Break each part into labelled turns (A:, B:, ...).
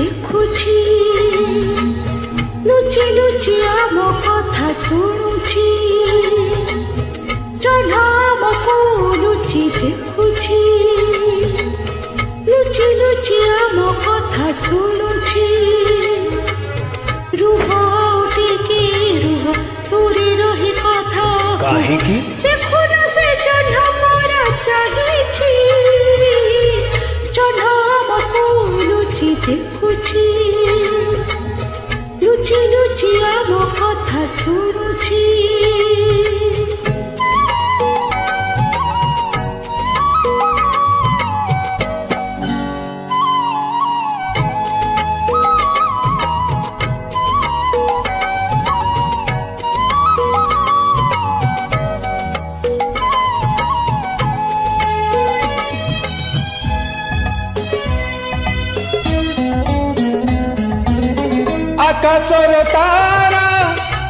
A: ଦେଖୁଛି ଲୁଚି ଲୁଚି ଆମ କଥା ଶୁଣୁଛି ଜହ୍ନ ଆମକୁ ଲୁଚି ଦେଖୁଛି ଲୁଚି ଲୁଚି ଆମ କଥା ଶୁଣୁଛି ରୁହ ଟିକେ ରୁହ ଦୂରେ ରହି କଥା
B: କାହିଁକି
A: ଦେଖୁନ ସେ ଜହ୍ନ ମରା ଚାହିଁଛି ଜହ୍ନ ଆମକୁ ଲୁଚି ଦେଖୁଛି ଲୁଚି ଲୁଚି ଆମ କଥା ଶୁଣୁଛି
B: आकाशर तारा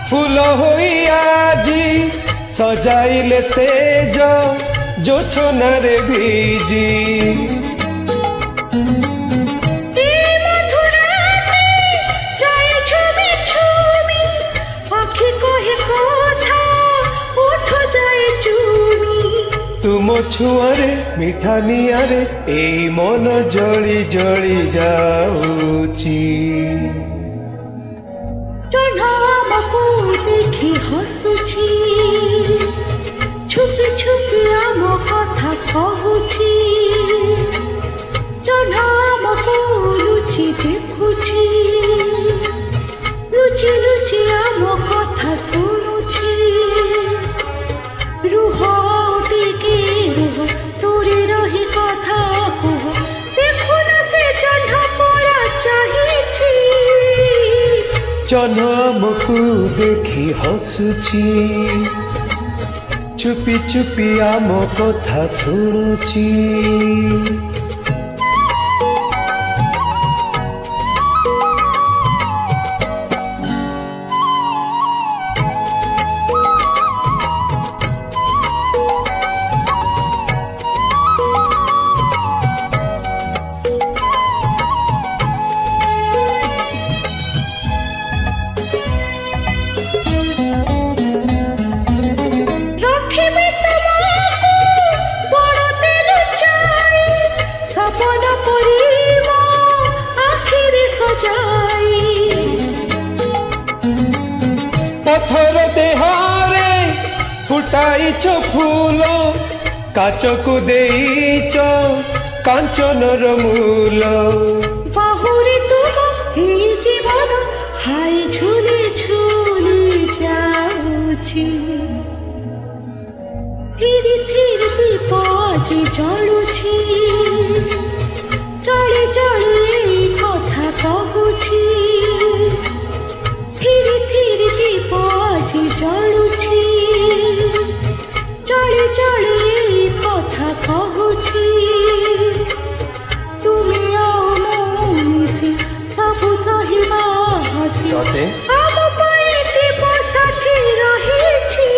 B: फूल होई आजी सजाइले से जो छोनारे भीजी तुम छुआरे मिठा नियारे ए मन जली जली जाऊची
A: जह्न आमको देखी हसुची छुपी छुपी आम कथा कहूची जह्न आमको लुचि देखुची लुचि लुचि आम कथा शुणुची रुह टिके रुह दूरे रही कथा कह देखुन से जह्न मोरा चाहिछि
B: जह्न आमको देखी हसुची चुपी चुपी आम कथा शुणुची पत्थर देहारे फुटाइछ फूल काच को देइछ कांचनर मूल
A: बाहुरे तुम हे जीवन हाय झुले झुले जाउछि धीरे धीरे दीप आज जलुछि चले चले कथा कहूछि धीरे धीरे दीप आज जलुछि चले चले कथा कहूछि तुमे आओ मिशि सबु सहिबा
B: सते
A: आम पाई दीप साथी रहिछि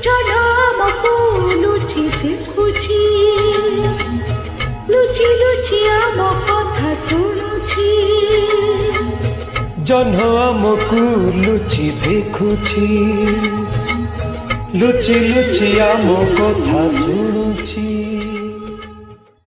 A: जह्न आमको लुचि देखुछि लुचि लुचि आम कथा शुणुछि
B: जह्न आमको लुचि देखुछि लुचि लुचि आम कथा शुणुछि।